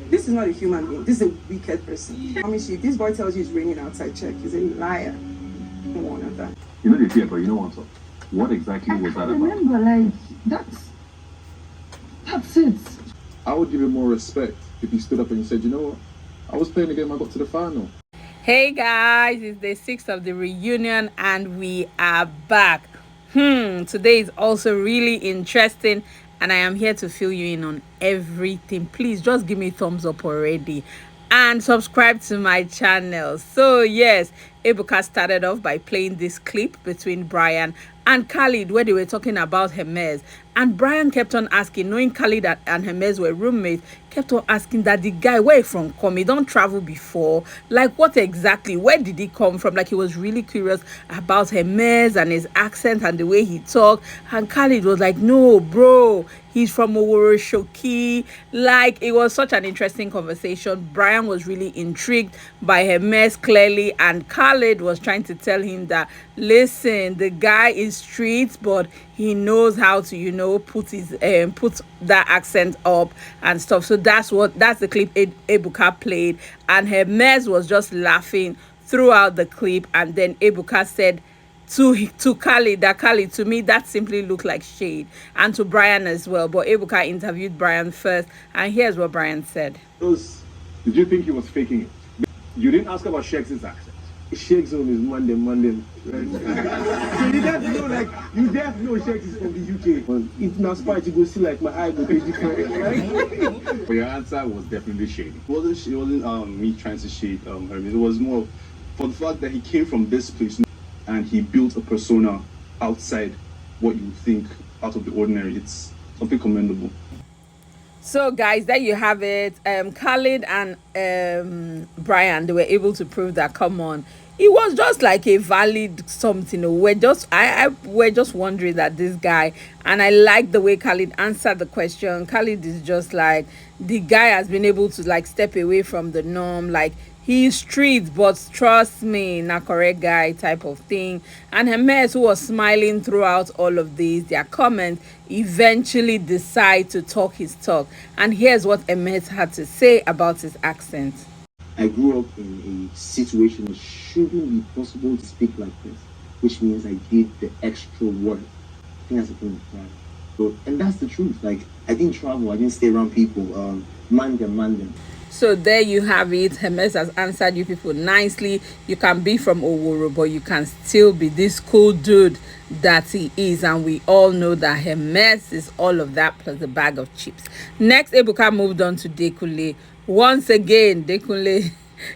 This is not a human being. This is a wicked person. I mean, if this boy tells you it's raining outside, check. He's a liar. One of that. You know the fear, but you know what exactly was that about? Remember, like, that's it. I would give him more respect if he stood up and he said, you know what? I was playing the game, I got to the final. Hey guys, it's day 6 of the reunion and we are back. Today is also really interesting and I am here to fill you in on everything. Please just give me a thumbs up already and subscribe to my channel. So yes, Ebuka started off by playing this clip between Brian and Khalid where they were talking about Hermes, and Brian kept on asking, knowing Khalid and Hermes were roommates, kept on asking that the guy, where he from come? He don't travel before, like what exactly, where did he come from? Like he was really curious about Hermes and his accent and the way he talked, and Khalid was like, no bro, he's from Shoki. Like it was such an interesting conversation. Brian was really intrigued by Hermes clearly, and Khalid was trying to tell him that, listen, the guy is street, but he knows how to, you know, put his put that accent up and stuff. So that's the clip Ebuka played, and Hermes was just laughing throughout the clip. And then Ebuka said to Khalid that, Khalid, to me that simply looked like shade, and to Brian as well. But Ebuka interviewed Brian first, and here's what Brian said. Did you think he was faking it? You didn't ask about Sheikh's accent. Sheikh's own is Monday. Right? So you have to know, like, you have to know Sheikh is from the UK. But it's not spite to go see, like, my eye will be different, right? But your answer was definitely shady. It wasn't me trying to shade Hermes. It was more for the fact that he came from this place and he built a persona outside what you think out of the ordinary. It's something commendable. So guys, there you have it. Khalid and Brian, they were able to prove that, come on, it was just like a valid something. We're just wondering that this guy, and I like the way Khalid answered the question. Khalid is just like, the guy has been able to like step away from the norm, like he's street, but trust me, not correct guy type of thing. And Hermes, who was smiling throughout all of these, their comments, eventually decide to talk his talk. And here's what Hermes had to say about his accent. I grew up in a situation that shouldn't be possible to speak like this, which means I did the extra work. I think that's the thing with pride. So, and that's the truth. Like, I didn't travel, I didn't stay around people. Man them. So there you have it. Hermes has answered you people nicely. You can be from Oworo, but you can still be this cool dude that he is. And we all know that Hermes is all of that plus a bag of chips. Next, Ebuka moved on to Adekunle. Once again, Adekunle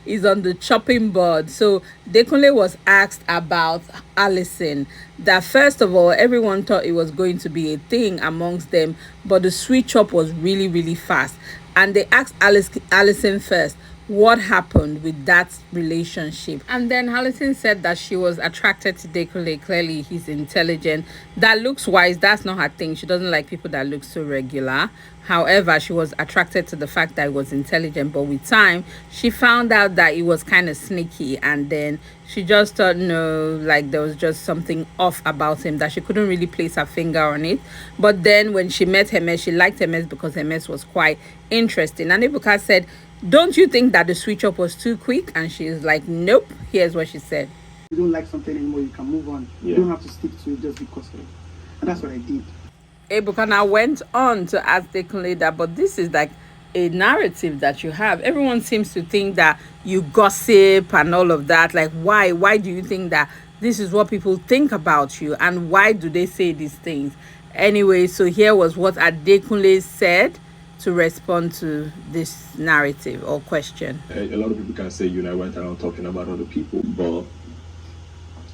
is on the chopping board. So Adekunle was asked about Allison. That first of all, everyone thought it was going to be a thing amongst them, but the switch up was really, really fast. And they asked Allison first what happened with that relationship, and then Allison said that she was attracted to Adekunle. Clearly he's intelligent, that looks wise, that's not her thing. She doesn't like people that look so regular. However, she was attracted to the fact that he was intelligent, but with time she found out that he was kind of sneaky, and then she just thought, no, like there was just something off about him, that she couldn't really place her finger on it. But then when she met Hermes, she liked Hermes because Hermes was quite interesting. And Ebuka said, don't you think that the switch up was too quick? And she's like, nope. Here's what she said. You don't like something anymore, you can move on. You don't have to stick to it just because of it. And that's what I did. Ebuka now went on to ask Adekunle that, but this is like a narrative that you have. Everyone seems to think that you gossip and all of that. Like, why do you think that this is what people think about you, and why do they say these things? Anyway, so here was what Adekunle said to respond to this narrative or question. A lot of people can say, you know, I went around talking about other people, but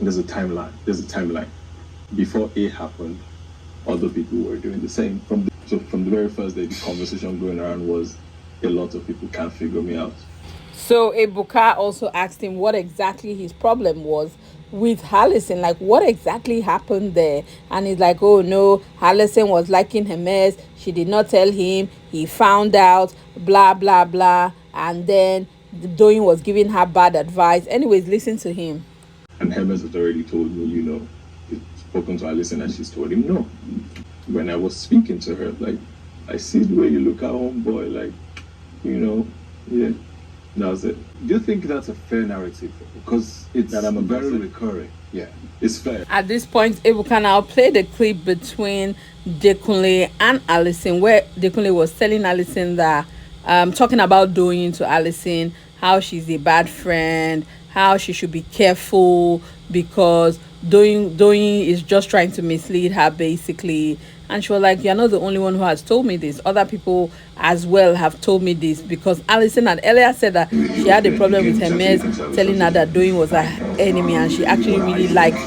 there's a timeline. Before A happened, other people were doing the same. From the very first day, the conversation going around was, a lot of people can't figure me out. So Ebuka also asked him what exactly his problem was with Allison, like what exactly happened there. And he's like, oh no, Allison was liking Hermes, she did not tell him, he found out, blah blah blah, and then Doyin was giving her bad advice. Anyways, listen to him. And Hermes had already told me, you know, he's spoken to Allison and she's told him no. When I was speaking to her, like, I see the way you look at homeboy, like, yeah, that's it. Do you think that's a fair narrative? Because it's That I'm a very bastard? recurring. Yeah, it's fair. At this point, Ebuka now played the clip between Adekunle and Alison, where Adekunle was telling Alison that, talking about Doyin to Alison, how she's a bad friend, how she should be careful because Doyin is just trying to mislead her basically. And she was like, "You're not the only one who has told me this. Other people as well have told me this." Because Alison had earlier said that she had a problem with Hermes telling her that Doyin was her enemy, and she actually really liked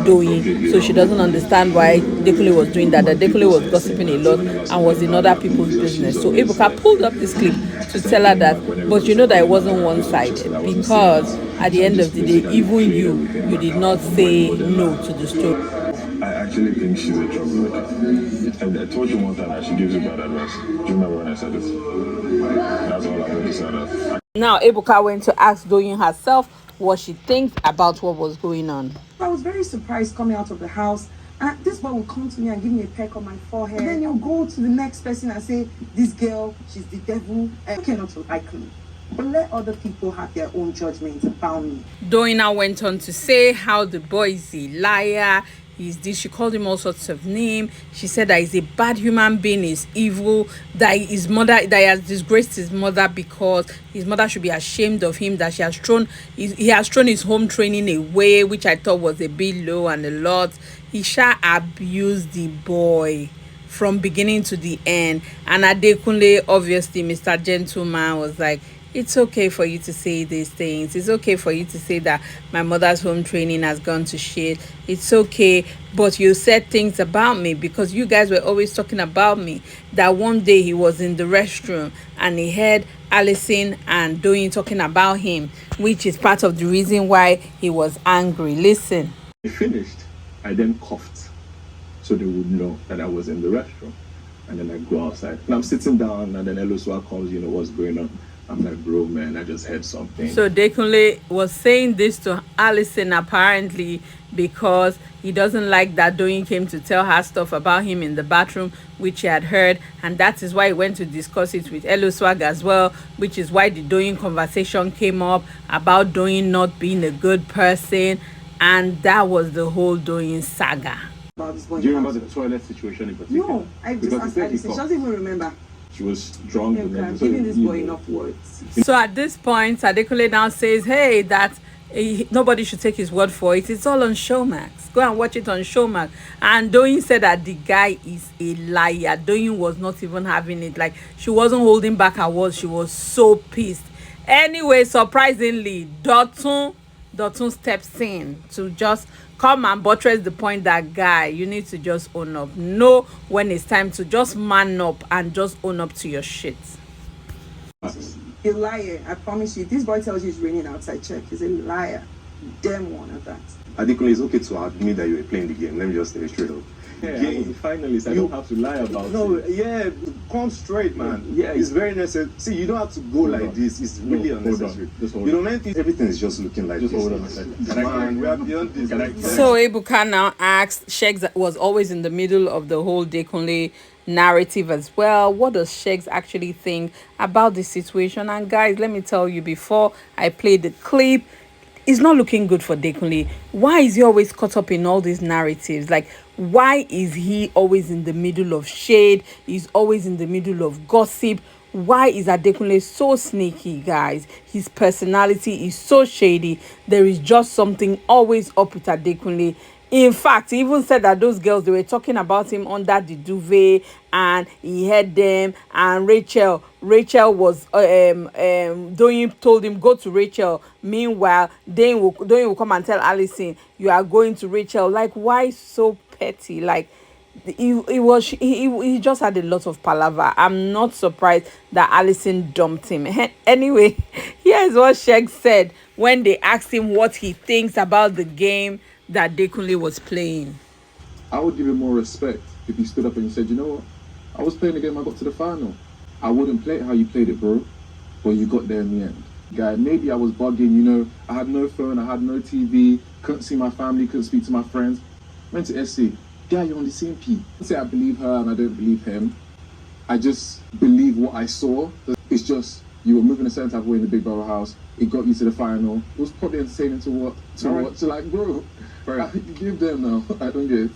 Doyin. So she doesn't understand why Adekunle was doing that. That Adekunle was gossiping a lot and was in other people's business. So Ebuka pulled up this clip to tell her that, but you know that it wasn't one-sided, because at the end of the day, even you did not say no to the story. I actually think she's a troublemaker. And I told you one time that she gives you bad advice. Do you remember when I said this? That's all I'm going to say. That. Now Ebuka went to ask Doyin herself what she thinks about what was going on. I was very surprised coming out of the house, and this boy will come to me and give me a peck on my forehead. And then you'll go to the next person and say, "This girl, she's the devil." I cannot like me. But let other people have their own judgment about me. Doyin now went on to say how the boy is a liar. He's this. She called him all sorts of names. She said that he's a bad human being, he's evil, that his mother, that he has disgraced his mother because his mother should be ashamed of him, that he has thrown his home training away, which I thought was a bit low and a lot. He shall abuse the boy from beginning to the end. And Adekunle, obviously, Mr. Gentleman, was like, "It's okay for you to say these things. It's okay for you to say that my mother's home training has gone to shit. It's okay, but you said things about me because you guys were always talking about me." That one day he was in the restroom and he heard Alison and Doyin talking about him, which is part of the reason why he was angry. Listen. I finished. I then coughed so they would know that I was in the restroom. And then I go outside. And I'm sitting down and then Eloswa comes, what's going on? I'm like, "Bro, man, I just heard something." So Adekunle was saying this to Alison apparently because he doesn't like that Doyin came to tell her stuff about him in the bathroom, which he had heard, and that is why he went to discuss it with Eloswag as well, which is why the Doyin conversation came up about Doyin not being a good person, and that was the whole Doyin saga. About this boy. Do you remember the toilet situation in particular? No, I just Because he asked said he Alison. She doesn't even remember. She was drunk. Yeah, and then I'm so giving this boy enough words. So at this point, Adekunle now says, "Hey, that nobody should take his word for it. It's all on Showmax. Go and watch it on Showmax." And Doyin said that the guy is a liar. Doyin was not even having it. Like, she wasn't holding back her words. She was so pissed. Anyway, surprisingly, Dotun steps in to just come and buttress the point that, guy, you need to just own up. Know when it's time to just man up and just own up to your shit. A liar, I promise you. This boy tells you it's raining outside, check. He's a liar. Damn one of that. Adekunle, it's okay to admit that you were playing the game. Let me just say it straight up. Yeah, I was a finalist. I don't have to lie about it. Yeah, come straight, man. Yeah, it's very necessary. See, you don't have to go like this. It's really unnecessary. Just hold You know, man, everything is just looking like Just this. hold on a second. Man, we are beyond this. So Ebuka now asked, Shegs was always in the middle of the whole Adekunle narrative as well. What does Shegs actually think about the situation? And guys, let me tell you, before I play the clip, it's not looking good for Adekunle. Why is he always caught up in all these narratives? Like, why is he always in the middle of shade? He's always in the middle of gossip. Why is Adekunle so sneaky, guys? His personality is so shady. There is just something always up with Adekunle. In fact, he even said that those girls, they were talking about him under the duvet and he heard them. And Rachel was Doyin told him, "Go to Rachel." Meanwhile, Doyin will come and tell Alison, "You are going to Rachel." Like, why so petty? Like, he just had a lot of palaver. I'm not surprised that Alison dumped him. Anyway, here's what Shegs said when they asked him what he thinks about the game that Adekunle was playing. I would give him more respect if he stood up and he said, "You know what? I was playing the game, I got to the final. I wouldn't play it how you played it, bro. But you got there in the end." Guy, maybe I was bugging, I had no phone, I had no TV, couldn't see my family, couldn't speak to my friends. Went to SC. Guy, you're on the same P. I say I believe her and I don't believe him. I just believe what I saw. It's just you were moving a certain type of way in the Big Brother house. It got you to the final. It was probably entertaining to watch. Like, bro, give them now. I don't get it.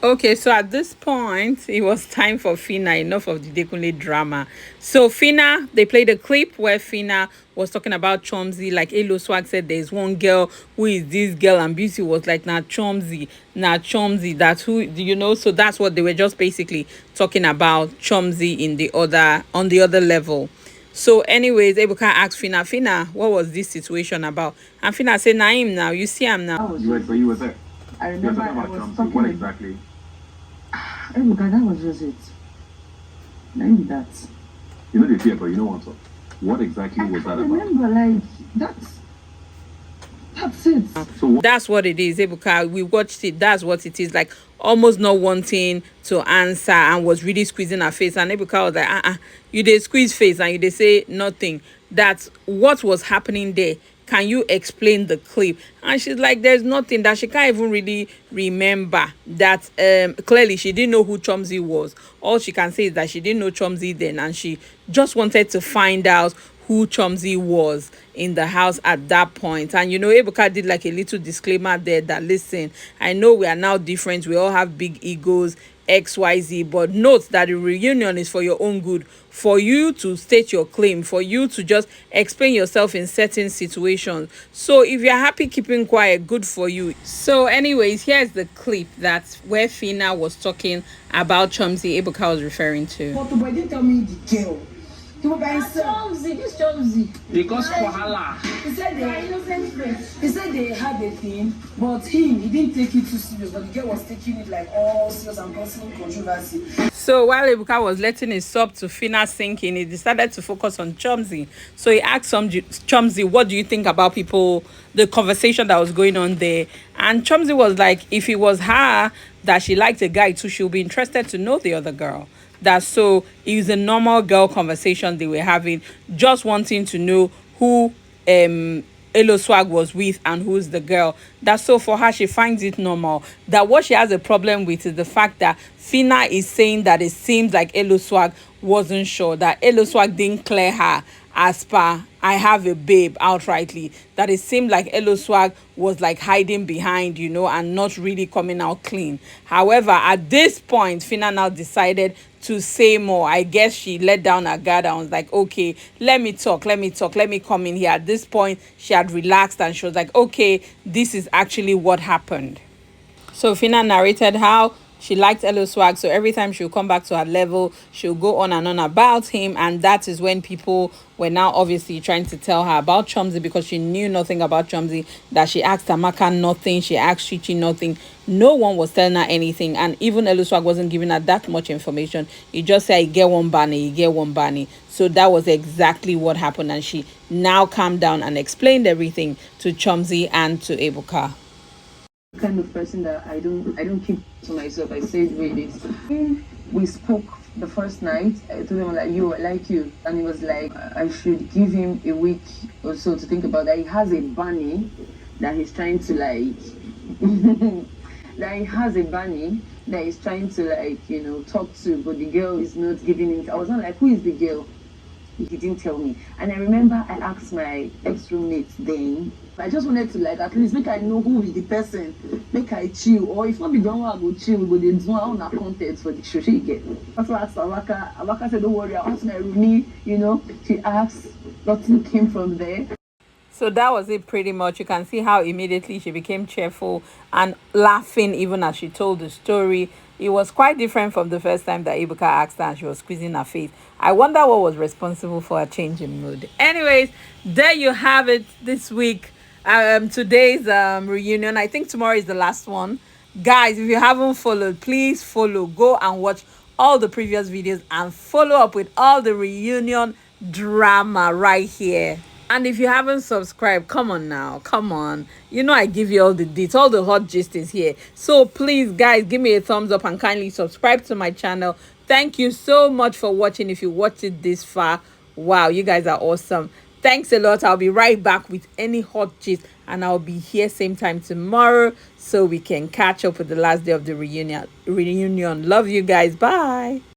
Okay, so at this point, it was time for Fina. Enough of the Adekunle drama. So Fina, they played a clip where Fina was talking about Chumsy. Like Eloswag said, there's one girl who is this girl, and Beauty was like, nah, Chumsy, that's who, you know. So that's what they were just basically talking about, Chumsy on the other level. So anyways, Ebuka asked Fina, what was this situation about? And Fina said, Naim, now you see him now. You were there. I You're remember talking I about was Chumsy. talking What exactly? Ebuka, that was just it. Maybe that. You know the fear, but you know what? What exactly was that I about? remember, like, that's it. So That's what it is, Ebuka. We watched it. That's what it is. Like, almost not wanting to answer and was really squeezing her face. And Ebuka was like, you did squeeze face and you did say nothing. That's what was happening there. Can you explain the clip? And she's like, there's nothing, that she can't even really remember. That clearly she didn't know who Chumsy was. All she can say is that she didn't know Chumsy then, and she just wanted to find out who Chumsy was in the house at that point. And you know, Ebuka did like a little disclaimer there that, listen, I know we are now different, we all have big egos, XYZ, but note that the reunion is for your own good, for you to state your claim, for you to just explain yourself in certain situations. So if you're happy keeping quiet, good for you. So anyways, here's the clip that's where Fina was talking about Chumsy, Ebuka was referring to. But the boy didn't tell me the girl. He was by himself. Chumsy. Because Kohala. He said they had a thing, but he didn't take it too serious. But the girl was taking it like all serious and causing controversy. So while Ebuka was letting his sub to Fina sink in, he decided to focus on Chumsy. So he asked Chumsy, what do you think about the conversation that was going on there? And Chumsy was like, if it was her that she liked a guy too, she'll be interested to know the other girl. That so it was a normal girl conversation they were having, just wanting to know who Eloswag was with and who's the girl. That so for her, she finds it normal. That what she has a problem with is the fact that Fina is saying that it seems like Eloswag wasn't sure, that Eloswag didn't clear her as per I have a babe outrightly, that it seemed like Eloswag was like hiding behind, you know, and not really coming out clean. However, at this point, Fina now decided to say more. I guess she let down her guard and was like, okay, let me talk, let me come in here. At this point, she had relaxed and she was like, okay, this is actually what happened. So Fina narrated how she liked Eloswag, so every time she'll come back to her level, she'll go on and on about him. And that is when people were now obviously trying to tell her about Chumsy, because she knew nothing about Chumsy, that she asked Amaka nothing, she asked Chichi nothing. No one was telling her anything, and even Eloswag wasn't giving her that much information. He just said, you get one bunny, you get one bunny. So that was exactly what happened, and she now calmed down and explained everything to Chumsy and to Ebuka. Kind of person that I don't keep to myself. I say it the way it is. When we spoke the first night, I told him like, I like you, and he was like, I should give him a week or so to think about that. He has a bunny that he's trying to like that he has a bunny that he's trying to like, you know, talk to, but the girl is not giving him. I was not like, who is the girl? He didn't tell me. And I remember I asked my ex-roommate then, I just wanted to like at least make I know who is the person, make I chill, or if not be done, I go chill, but they do on our content for the show. She get. That's why I asked Awaka. Awaka said, don't worry, I asked my roomie, you know, she asked, nothing came from there. So that was it pretty much. You can see how immediately she became cheerful and laughing even as she told the story. It was quite different from the first time that Ebuka asked her and she was squeezing her face. I wonder what was responsible for a change in mood. Anyways, there you have it this week. Today's reunion. I think tomorrow is the last one. Guys, if you haven't followed, please follow. Go and watch all the previous videos and follow up with all the reunion drama right here. And if you haven't subscribed, come on now, come on. You know I give you all the deets, all the hot gist is here. So please, guys, give me a thumbs up and kindly subscribe to my channel. Thank you so much for watching. If you watched it this far, wow, you guys are awesome. Thanks a lot. I'll be right back with any hot gist, and I'll be here same time tomorrow so we can catch up with the last day of the reunion. Love you guys. Bye.